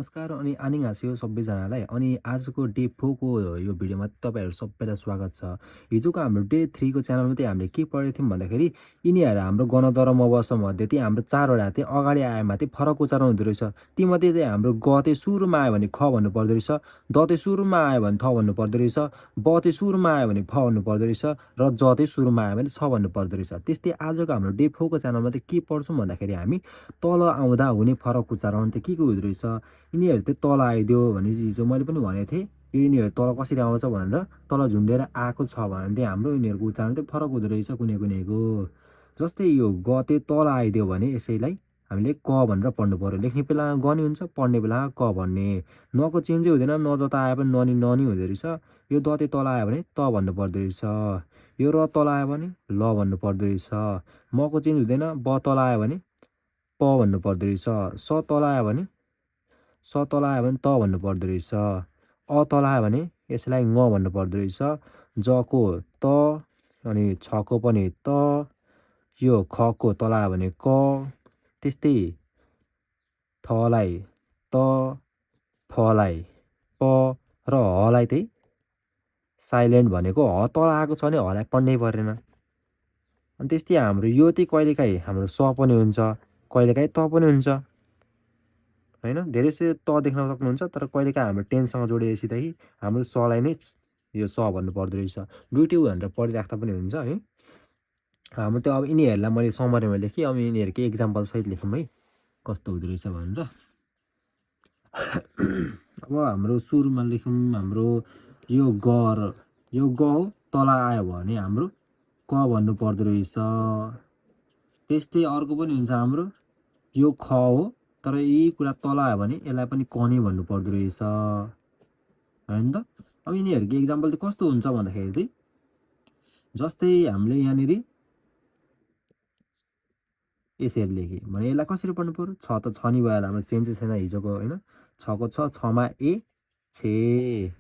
नमस्कार अनि आनिङासियो सबैजनालाई। अनि आजको डे 4 को यो भिडियोमा तपाईँहरू सबैलाई स्वागत छ। हिजोको हाम्रो डे 3 को च्यानलमा चाहिँ हामीले के पढेको थियौँ भन्दाखेरि यिनीहरू हाम्रो गणतर मबस मध्ये चाहिँ हाम्रो 4 वटा चाहिँ अगाडि आएमा चाहिँ फरक उच्चारण हुँदो रहेछ। तीमध्ये चाहिँ हाम्रो ग चाहिँ सुरुमा आयो भने ख भन्नु पर्दो रहेछ, द चाहिँ सुरुमा आयो भने थ भन्नु पर्दो रहेछ, ब चाहिँ सुरुमा आयो भने फ भन्नु पर्दो रहेछ र ज चाहिँ सुरुमा आयो भने छ भन्नु पर्दो रहेछ। त्यस्तै आजको हाम्रो डे 4 को च्यानलमा चाहिँ के पढ्छौँ भन्दाखेरि हामी तल आउँदा हुने फरक उच्चारण चाहिँ के हुँदो रहेछ, यिनीहरू चाहिँ तल आइदियो भने हिजो मैले पनि भनेको थिएँ। यो यिनीहरू तल कसरी आउँछ भनेर तल झुन्डेर आएको छ भने चाहिँ हाम्रो यिनीहरूको उच्चारण चाहिँ फरक हुँदो रहेछ कुनै कुनैको। जस्तै यो ग चाहिँ तल आइदियो भने यसैलाई हामीले क भनेर पढ्नु पऱ्यो। लेख्ने बेलामा ग नि हुन्छ, पढ्ने बेलामा क भन्ने। नको चेन्जै हुँदैन, न ज त आए पनि न नि हुँदो रहेछ। यो द चाहिँ तल आयो भने त भन्नु पर्दो रहेछ। यो र तल आयो भने ल भन्नु पर्दो रहेछ। मको चेन्ज हुँदैन, ब तल आयो भने प भन्नु पर्दो रहेछ। स तल आयो भने तल आयो भने त भन्नु पर्दो रहेछ। अ तल आयो भने यसलाई ङ भन्नु पर्दो रहेछ। जको त अनि छको पनि त, यो खको तल आयो भने क, त्यस्तै थलाई त, फलाई प र हलाई चाहिँ साइलेन्ट भनेको ह तल आएको छ भने हलाई पढ्नै परेन। अनि त्यस्तै हाम्रो यो चाहिँ कहिलेकाहीँ हाम्रो स पनि हुन्छ, कहिलेकाहीँ त पनि हुन्छ। होइन, धेरै जस्तो त देख्न सक्नुहुन्छ, तर कहिलेकाहीँ हाम्रो टेन्ससँग जोडिएपछि चाहिँ हाम्रो सलाई नै यो स भन्नु पर्दो रहेछ। दुइटै भनेर पढिराख्दा पनि हुन्छ है। हाम्रो त्यो अब यिनीहरूलाई मैले समरीमा लेखेँ, अब यिनीहरूकै इक्जाम्पलसहित लेखौँ है कस्तो हुँदो रहेछ भनेर। अब हाम्रो सुरुमा लेखौँ हाम्रो यो ग यो ग हो, तल आयो भने हाम्रो क भन्नु पर्दो रहेछ। त्यस्तै अर्को पनि हुन्छ हाम्रो यो ख हो, तर यही कुरा तल आयो भने यसलाई पनि क नै भन्नु पर्दो रहेछ होइन त। अब यिनीहरूको इक्जाम्पल चाहिँ कस्तो हुन्छ भन्दाखेरि चाहिँ जस्तै हामीले यहाँनिर यसरी लेखेँ भने यसलाई कसरी पढ्नु पऱ्यो, छ त छ नि भइहाल्यो, हाम्रो चेन्जै छैन हिजोको होइन। छको छ, छमा ए छे।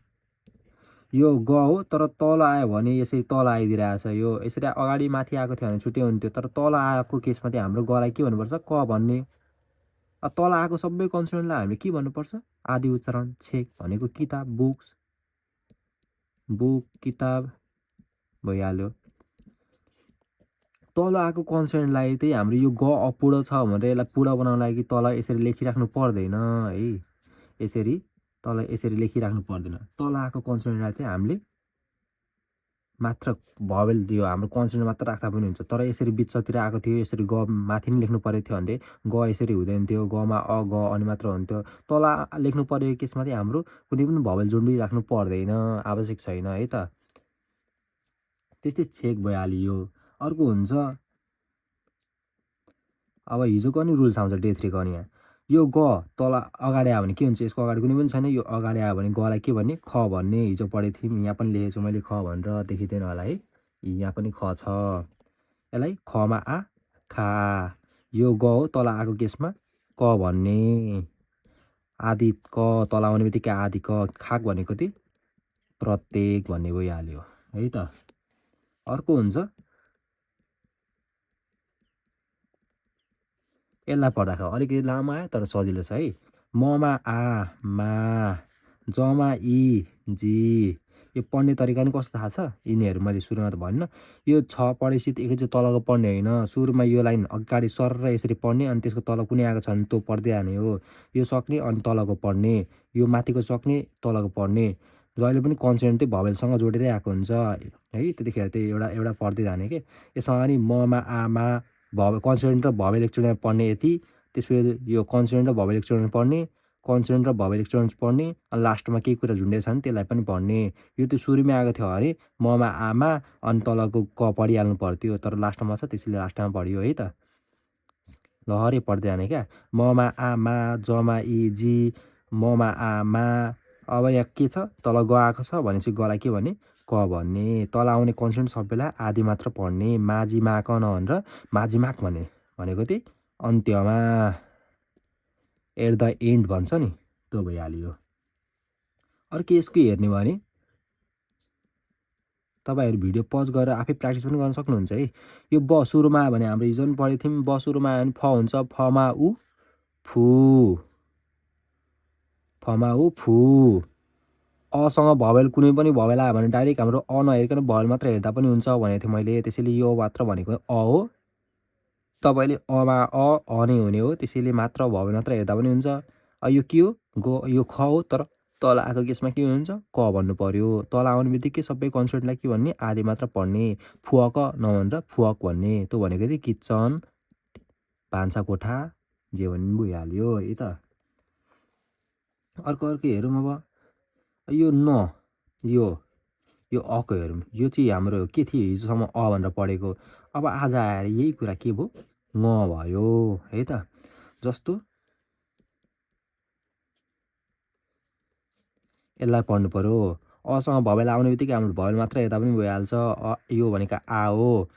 यो ग हो, तर तल आयो भने यसरी तल आइदिरहेछ। यो यसरी अगाडि माथि आएको थियो भने छुट्टै हुन्थ्यो, तर तल आएको केसमा चाहिँ हाम्रो गलाई के भन्नुपर्छ, क भन्ने। तल आएको सबै कन्सोनेन्टलाई हामीले के भन्नुपर्छ, आदि उच्चारण। छेक भनेको किताब, बुक्स, बुक किताब भइहाल्यो। तल आएको कन्सोनेन्टलाई चाहिँ हाम्रो यो ग अपूर्ण छ भनेर यसलाई पूर्ण बनाउनको लागि तल यसरी लेखिराख्नु पर्दैन है। यसरी तल यसरी लेखिराख्नु पर्दैन। तल आएको कन्सोनेन्टलाई चाहिँ हामीले मात्र भवेल दियो हाम्रो कन्सोनेन्ट मात्र राख्दा पनि हुन्छ। तर यसरी बिचतिर आएको थियो, यसरी ग माथि नै लेख्नु परेको थियो भने ग यसरी हुँदैन थियो, गमा अ ग अनि मात्र हुन्थ्यो। तल लेख्नु परेको केसमा चाहिँ हाम्रो कुनै पनि भवेल जोडिराख्नु पर्दैन, आवश्यक छैन है त। त्यस्तै छेक भइहाल्यो। अर्को हुन्छ अब हिजोको नि रुल्स आउँछ डे 3 को। अनि यहाँ यो ग तल अगाडि आयो भने के हुन्छ, यसको अगाडि कुनै पनि छैन, यो अगाडि आयो भने गलाई के भन्ने, ख भन्ने। हिजो पढेको थियौँ, यहाँ पनि लेखेको छु मैले ख भनेर, देखिँदैन होला है। यहाँ पनि ख छ, यसलाई खमा आ खा। यो ग हो, तल आएको केसमा क भन्ने। आदि क तल आउने बित्तिकै आदि क, खाक भनेको चाहिँ प्रत्येक भन्ने भइहाल्यो है त। अर्को हुन्छ यसलाई पढ्दाखेरि अलिकति लामो आयो तर सजिलो छ है। ममा आ मा, जमा इ जी। यो पढ्ने तरिका नि कस्तो थाहा छ, यिनीहरू मैले सुरुमा त भन्न। यो छ पढेपछि एकैचोटि तलको पढ्ने होइन, सुरुमा यो लाइन अगाडि सर र यसरी पढ्ने, अनि त्यसको तल कुनै आएको छ भने त्यो पढ्दै जाने हो। यो सक्ने अनि तलको पढ्ने, यो माथिको सक्ने तलको पढ्ने। जहिले पनि कन्सोनेन्ट चाहिँ भवेलसँग जोडिँदै आएको हुन्छ है, त्यतिखेर चाहिँ एउटा एउटा पढ्दै जाने के। यसमा पनि ममा आमा कन्सोनेन्ट र भवेल एकचोटिमा पढ्ने यति, त्यसपछि यो कन्सोनेन्ट र भवेल एकचोटिमा पढ्ने, कन्सोनेन्ट र भवेल एकचोटिमा पढ्ने, अनि लास्टमा केही कुरा झुन्डेको छ भने त्यसलाई पनि पढ्ने। यो त्यो सुरुमै आएको थियो भने ममा आमा अनि तलको क पढिहाल्नु पर्थ्यो, तर लास्टमा छ त्यसैले लास्टमा पढियो है त। लहरै पढ्दै जाने क्या। ममा आमा, जमा इ जी, ममा आमा। अब यहाँ के छ, तल ग आएको छ भनेपछि गलाई के भन्ने, क भन्ने। तल आउने कन्सोनेन्ट सबैलाई आदि मात्र पढ्ने, माझी माक नभनेर माझी माक भन्ने भनेको चाहिँ अन्त्यमा, एट द एन्ड भन्छ नि, त्यो भइहाल्यो। अर्को यसको हेर्ने भयो भने तपाईँहरू भिडियो पज गरेर आफै प्र्याक्टिस पनि गर्न सक्नुहुन्छ है। यो ब सुरुमा आयो भने हाम्रो हिजो पनि पढेको थियौँ, ब सुरुमा आयो भने फ हुन्छ, फमा उ फु। फमा उ फु असँग भवेल कुनै पनि भवेल आयो भने डाइरेक्ट हाम्रो अ नहेरिकन भवेल मात्र हेर्दा पनि हुन्छ भनेको थिएँ मैले। त्यसैले यो मात्र भनेको अ हो। तपाईँले अमा अ नै हुने हो। त्यसैले मात्र भवेल मात्र हेर्दा पनि हुन्छ। यो के हो? यो ख हो। तर तल आएको केसमा के हुन्छ? क भन्नु पर्यो। तल आउने बित्तिकै सबै कन्सोनेन्टलाई के भन्ने? आदि मात्र पढ्ने। फुअक नभनेर फुअक भन्ने। त्यो भनेको चाहिँ किचन, भान्साकोठा जे भन्ने पनि भइहाल्यो है त। अर्को हेरौँ अब। यो न यो अको हेरौँ। यो चाहिँ हाम्रो के थियो? हिजोसम्म अ भनेर पढेको। अब आज आएर यही कुरा के भयो? ङ भयो है त। जस्तो यसलाई पढ्नु पर्यो। असँग भवेल आउने बित्तिकै हाम्रो भवेल मात्र हेर्दा पनि भइहाल्छ। यो भनेको आ हो।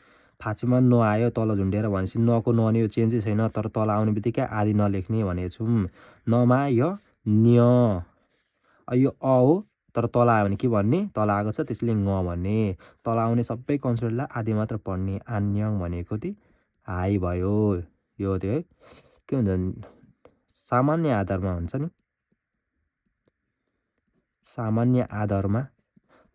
फाँचीमा न आयो तल झुन्डेर भनेपछि नको नने यो चेन्जै छैन। तर तल आउने बित्तिकै आदि नलेख्ने भनेको छौँ। नमा य न्य। यो अ हो। तर तल आयो भने के भन्ने? तल आएको छ त्यसले ङ भन्ने। तल आउने सबै कन्सोनेन्टलाई आदि मात्र पढ्ने। आन्यङ भनेको चाहिँ हाई भयो। यो त्यो के हुन्छ? सामान्य आधारमा हुन्छ नि। सामान्य आधारमा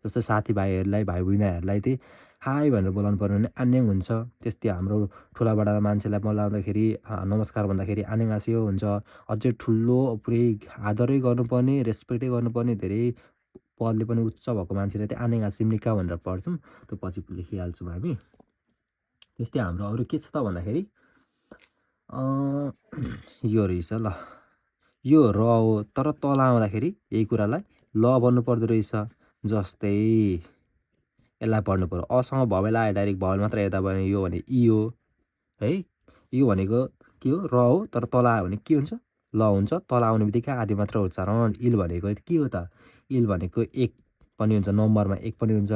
जस्तो साथीभाइहरूलाई भाइ बहिनीहरूलाई चाहिँ हाई भनेर बोलाउनु पर्यो भने आन्याङ हुन्छ। त्यस्तै हाम्रो ठुलाबडा मान्छेलाई बोलाउँदाखेरि नमस्कार भन्दाखेरि आन्याङहासियो हुन्छ। अझै ठुलो पुरै आदरै गर्नुपर्ने, रेस्पेक्टै गर्नुपर्ने, धेरै पदले पनि उच्च भएको मान्छेलाई चाहिँ आन्याङहासिम्निका भनेर पढ्छौँ। त्यो पछि लेखिहाल्छौँ हामी। त्यस्तै हाम्रो अरू के छ त भन्दाखेरि यो रहेछ ल। यो र हो। तर तल आउँदाखेरि यही कुरालाई ल भन्नु पर्दो रहेछ। जस्तै यसलाई पढ्नु पर्यो। असँग भवेल आयो डाइरेक्ट भवेल मात्र हेर्दा भने यो भने इ हो है। यो भनेको के हो? र हो। तर तल आयो भने के हुन्छ? ल हुन्छ। तल आउने बित्तिकै आदि मात्र उच्चारण। इल भनेको के हो त? इल भनेको एक पनि हुन्छ, नम्बरमा एक पनि हुन्छ,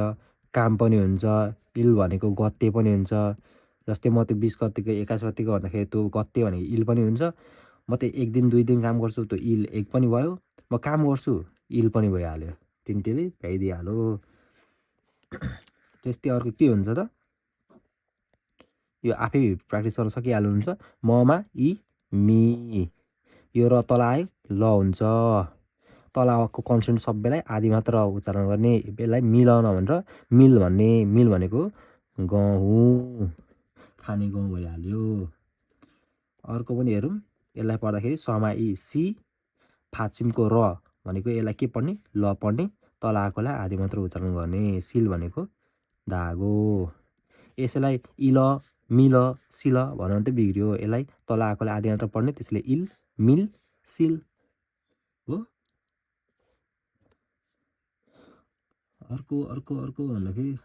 काम पनि हुन्छ। इल भनेको गते पनि हुन्छ। जस्तै म त्यो 20 गतिको 21 गतिको भन्दाखेरि त्यो गते भनेको इल पनि हुन्छ। म त्यो 1 दिन 2 दिन काम गर्छु त्यो इल एक पनि भयो। म काम गर्छु इल पनि भइहाल्यो। तिनटेले भ्याइदिइहाल्यो। त्यस्तै अर्को के हुन्छ त? यो आफै प्र्याक्टिस गर्न सकिहाल्नुहुन्छ। ममा इ मी। यो र तल आयो ल हुन्छ। तल आएको कन्सोनेन्ट सबैलाई आदि मात्र उच्चारण गर्ने। यसलाई मिलाउन भनेर मिल भन्ने। मिल भनेको गहुँ, खाने गहुँ भइहाल्यो। अर्को पनि हेरौँ। यसलाई पढ्दाखेरि समा इ सी, फाचिमको र भनेको यसलाई के पढ्ने? ल पढ्ने। तल आएकोलाई आदि मात्र उच्चारण गर्ने। सिल भनेको धागो। यसलाई इल, मिल, सिल भन्यो भने त बिग्रियो। यसलाई तल आएकोलाई आदि मात्र पढ्ने। त्यसले इल, मिल, सिल हो। अर्को भन्दाखेरि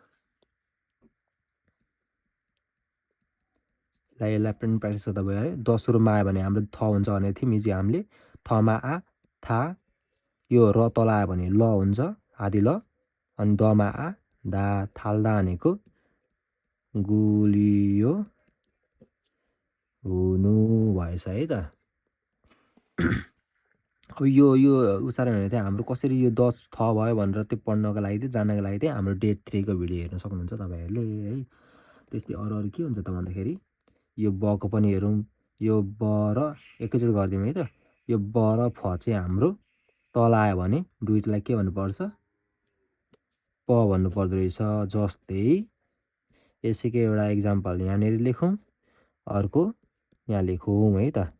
यसलाई पनि प्र्याक्टिस गर्दा भयो है। दसुरोमा आयो भने हाम्रो थ हुन्छ भनेको थियौँ हिजो हामीले। थमा आ था। यो र तल आयो भने ल हुन्छ, आदि ल। अनि दमा आ दा। थाल्दा भनेको गुलियो हुनु भएछ है त। अब यो उच्चारण भने चाहिँ हाम्रो कसरी यो 10 थ भयो भनेर त्यो पढ्नको लागि चाहिँ जान्नको लागि चाहिँ हाम्रो डे 3 को भिडियो हेर्न सक्नुहुन्छ तपाईँहरूले है। त्यस्तै अरू के हुन्छ त भन्दाखेरि यो ब को पनि हेरौँ। यो ब र एकैचोटि गरिदिउँ है त। यो ब र फ चाहिँ हाम्रो तल आयो भने दुईटालाई के भन्नुपर्छ? प भन्नुपर्दो रहेछ। जस्तै यसैको एउटा इक्जाम्पल यहाँनिर लेखौँ। अर्को यहाँ लेखौँ है त।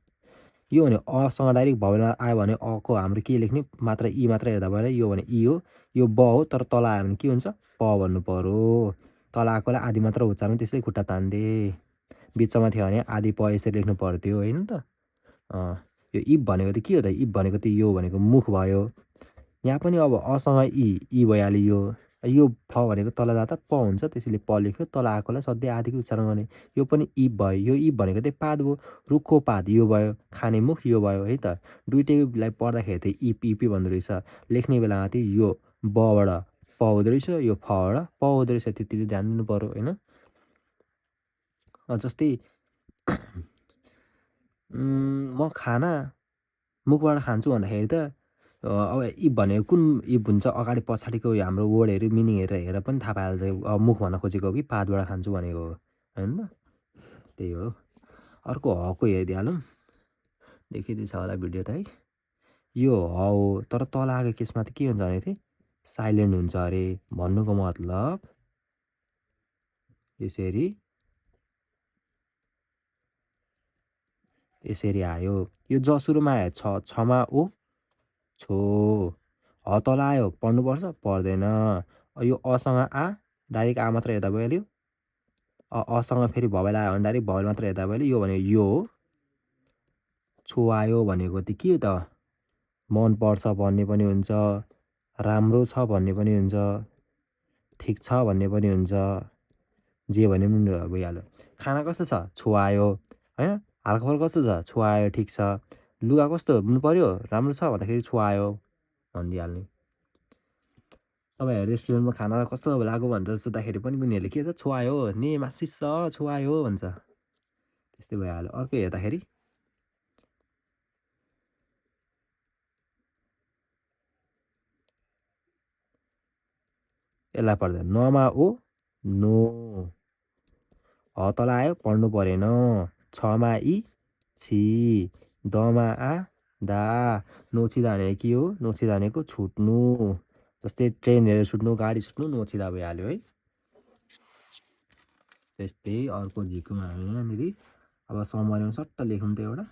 यो भने असँग डाइरेक्ट भवेल आयो भने अको हाम्रो के लेख्ने? मात्र इ मात्र हेर्दा भएन। यो भने इ हो। यो ब हो। तर तल आयो भने के हुन्छ? प भन्नु पर्यो। तल आएकोलाई आदि मात्र उच्चारण। त्यसले खुट्टा तान्दे। बिचमा थियो भने आदि प यसरी लेख्नु पर्थ्यो होइन त। यो इब भनेको त के हो त? इब भनेको त यो भनेको मुख भयो। यहाँ पनि अब असँग इ भइहाल्यो। यो फ भनेको तल जाँदा प हुन्छ। त्यसैले प लेख्यो। तल आएकोलाई सधैँ आदिको उच्चारण गर्ने। यो पनि इब भयो। यो इब भनेको चाहिँ पात भयो। रुखको पात यो भयो। खाने मुख यो भयो है त। दुइटैलाई पढ्दाखेरि चाहिँ इपी भन्दो रहेछ। लेख्ने बेलामा चाहिँ यो बबाट प हुँदो रहेछ, यो फबाट प हुँदो रहेछ। त्यति चाहिँ ध्यान दिनु पर्यो होइन। जस्तै म खाना मुखबाट खान्छु भन्दाखेरि त अब इब भनेको कुन इब हुन्छ? अगाडि पछाडिको हाम्रो वर्डहरू मिनिङ हेरेर पनि थाहा पाइहाल्छ। मुख भन्न खोजेको हो कि पातबाट खान्छु भनेको हो होइन त। त्यही हो। अर्को हको हेरिदिइहालौँ। देखिँदैछ होला भिडियो त है। यो ह हो। तर तल आएको केसमा त के हुन्छ भने चाहिँ साइलेन्ट हुन्छ अरे। भन्नुको मतलब यसरी यसरी आयो। यो ज सुरुमा आयो छमा ओ छो। ह तल आयो पढ्नुपर्छ? पर्दैन। यो असँग आ डाइरेक्ट आ मात्र हेर्दा भइहाल्यो। असँग फेरि भवेल आयो भने डाइरेक्ट भवेल मात्र हेर्दा भइहाल्यो। यो भने यो हो। छो आयो भनेको त के त? मनपर्छ भन्ने पनि हुन्छ, राम्रो छ भन्ने पनि हुन्छ, ठिक छ भन्ने पनि हुन्छ, जे भने पनि भइहाल्यो। खाना कस्तो छ? छो आयो होइन। हालखबर कस्तो छ? छो आयो ठिक छ। लुगा कस्तो हुनु पर्यो? राम्रो छ भन्दाखेरि छो आयो भनिदिइहाल्ने। तपाईँ रेस्टुरेन्टमा खाना कस्तो लाग्यो भनेर सोद्धाखेरि पनि उनीहरूले के छ? छो आयो नि मासिस छ छो आयो भन्छ। त्यस्तै भइहाल्यो। अर्को हेर्दाखेरि यसलाई पढ्दा नमा ओ नो। ह तल आयो पढ्नु परेन। छमा इ छि। दमा आ दा। नोछिदा भनेको के हो? नोछिदा भनेको छुट्नु। जस्तै ट्रेन हेरेर छुट्नु, गाडी छुट्नु नोछिदा भइहाल्यो है। त्यस्तै अर्को झिकुमा हामी यहाँनिर अब समरीमा सट्ट लेखौँ त एउटा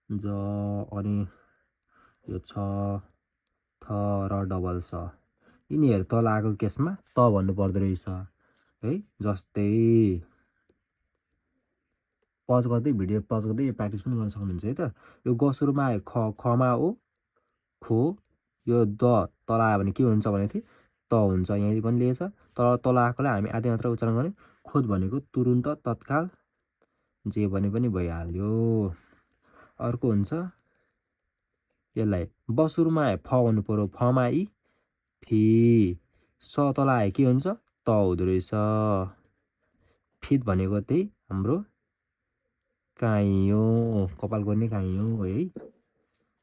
ज अनि यो छ थ र डबल स। यिनीहरू तल आएको केसमा त भन्नु पर्दो रहेछ है। जस्तै पज गर्दै भिडियो पज गर्दै यो प्र्याक्टिस पनि गर्न सक्नुहुन्छ है त। यो ग सुरुमा आयो खमा ओ खो। यो द तल आयो भने के हुन्छ भने चाहिँ त हुन्छ। यहाँनिर पनि लिएछ। तर तल आएकोलाई हामी आधी मात्र उच्चारण गऱ्यौँ। खोज भनेको तुरुन्त तत्काल जे भने पनि भइहाल्यो। अर्को हुन्छ यसलाई ब सुरुमा आयो फ भन्नु पऱ्यो। फमा इ फी। स तल आयो के हुन्छ? त हुँदो रहेछ। फित भनेको त्यही हाम्रो काइयो, कपाल कोर्ने काइयो है।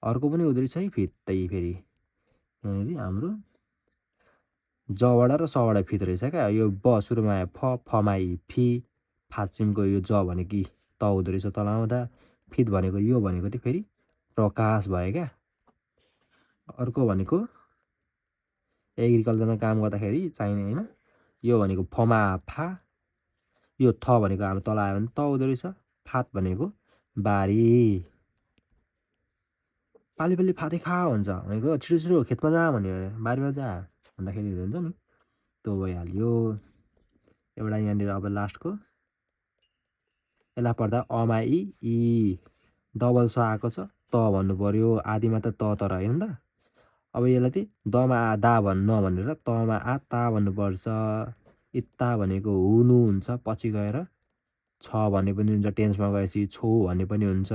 अर्को पनि हुँदो रहेछ है फित्तै फेरि। यहाँनिर हाम्रो जबाट र सबाट फित रहेछ क्या। यो ब सुरुमा आयो फमा इ फी। फाचिमको यो ज भनेको कि त हुँदो रहेछ तल आउँदा। फित भनेको यो भनेको चाहिँ फेरि प्रकाश भयो क्या। अर्को भनेको एग्रिकल्चरमा काम गर्दाखेरि चाहिने होइन। यो भनेको फमा फा। यो थ भनेको हाम्रो तल आयो भने त हुँदो रहेछ। फात भनेको बारी। पालि पालि फाते खा भन्छ भनेको छिटो छिटो खेतमा जा भन्यो अरे। बारीमा जा भन्दाखेरि हुन्छ नि त्यो भइहाल्यो। एउटा यहाँनिर अब लास्टको यसलाई पढ्दा अमा इ डबल स आएको छ त भन्नु पऱ्यो। आदिमा त तर होइन त। अब यसलाई चाहिँ दमा आ दा भन्नु नभनेर तमा आ ता भन्नुपर्छ। इत्ता भनेको हुनु हुन्छ पछि गएर। छ भन्ने पनि हुन्छ टेन्समा गएपछि। छो भन्ने पनि हुन्छ।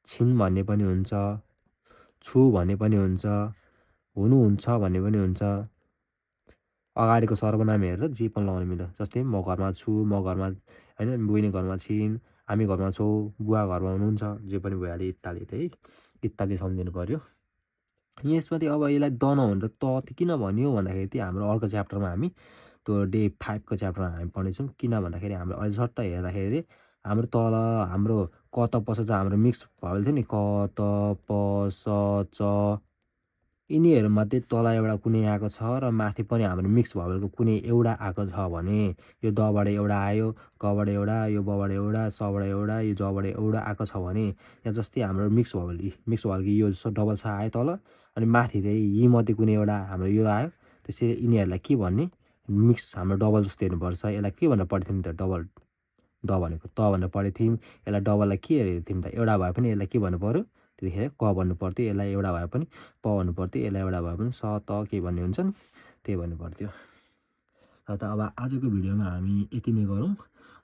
छिन भन्ने पनि हुन्छ। छु भन्ने पनि हुन्छ। हुनुहुन्छ भन्ने पनि हुन्छ। अगाडिको सर्वनाम हेरेर जे पनि लगाउन मिल्छ। जस्तै म घरमा छु, म घरमा होइन, बहिनी घरमा छिन्, हामी घरमा छौँ, बुवा घरमा हुनुहुन्छ, जे पनि भइहाल्यो इत्यादि है। इत्यादि सम्झिनु पऱ्यो। यसमा चाहिँ अब यसलाई द नभनेर त किन भन्यो भन्दाखेरि चाहिँ हाम्रो अर्को च्याप्टरमा हामी त्यो डे 5 को च्याप्टरमा हामी पढ्नेछौँ। किन भन्दाखेरि हाम्रो अहिले सट्ट हेर्दाखेरि चाहिँ हाम्रो तल हाम्रो क त प स च हाम्रो मिक्स भएल थियो नि क त प स च। यिनीहरूमध्ये तल एउटा कुनै आएको छ र माथि पनि हाम्रो मिक्स भएलको कुनै एउटा आएको छ भने यो दबाट एउटा आयो, कबाट एउटा, यो बबाट एउटा, सबाट एउटा, यो जबाट एउटा आएको छ भने यहाँ जस्तै हाम्रो मिक्स भएलको यो डबल स आयो तल। अनि माथि चाहिँ यीमध्ये कुनै एउटा हाम्रो यो आयो। त्यसरी यिनीहरूलाई के भन्ने? मिक्स हाम्रो डबल जस्तो हेर्नुपर्छ। यसलाई के भनेर पढेको थियौँ त? डबल द भनेको त भनेर पढेको थियौँ। यसलाई डबललाई के हेरेको थियौँ त? एउटा भए पनि यसलाई के भन्नु पऱ्यो? त्यतिखेर क भन्नु पर्थ्यो। यसलाई एउटा भए पनि प भन्नु पर्थ्यो। यसलाई एउटा भए पनि स त के भन्ने हुन्छ नि त्यही भन्नु पर्थ्यो। र त अब आजको भिडियोमा हामी यति नै गरौँ।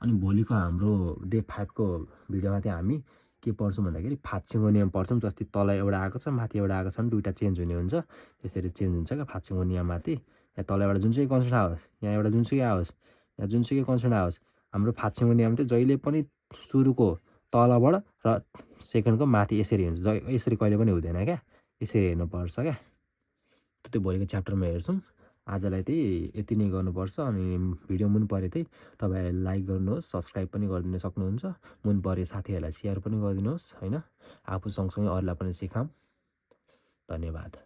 अनि भोलिको हाम्रो डे 5 को भिडियोमा चाहिँ हामी के पढ्छौँ भन्दाखेरि फात्सिङको नियम पढ्छौँ। जस्तै तल एउटा आएको छ, माथि एउटा आएको छ भने दुइटा चेन्ज हुने हुन्छ। त्यसरी चेन्ज हुन्छ क्या फात्सिङको नियममाथि। यहाँ तल एउटा जुनसुकै कन्सोनेन्ट आओस्, यहाँ एउटा जुनसुकै आओस्, यहाँ जुनसुकै कन्सोनेन्ट आओस्, हाम्रो फात्सिङको नियम चाहिँ जहिले पनि सुरुको तलबाट र सेकेन्डको माथि यसरी हुन्छ। यसरी कहिले पनि हुँदैन क्या। यसरी हेर्नुपर्छ क्या। त्यो भोलिको च्याप्टरमा हेर्छौँ। आजलाई चाहिँ यति नै गर्नुपर्छ। अनि भिडियो मन परे चाहिँ तपाईँहरूले लाइक गर्नुहोस्, सब्सक्राइब पनि गरिदिन सक्नुहुन्छ। मन परे साथीहरूलाई सेयर पनि गरिदिनुहोस् होइन। आफू सँगसँगै अरूलाई पनि सिकाऊँ। धन्यवाद।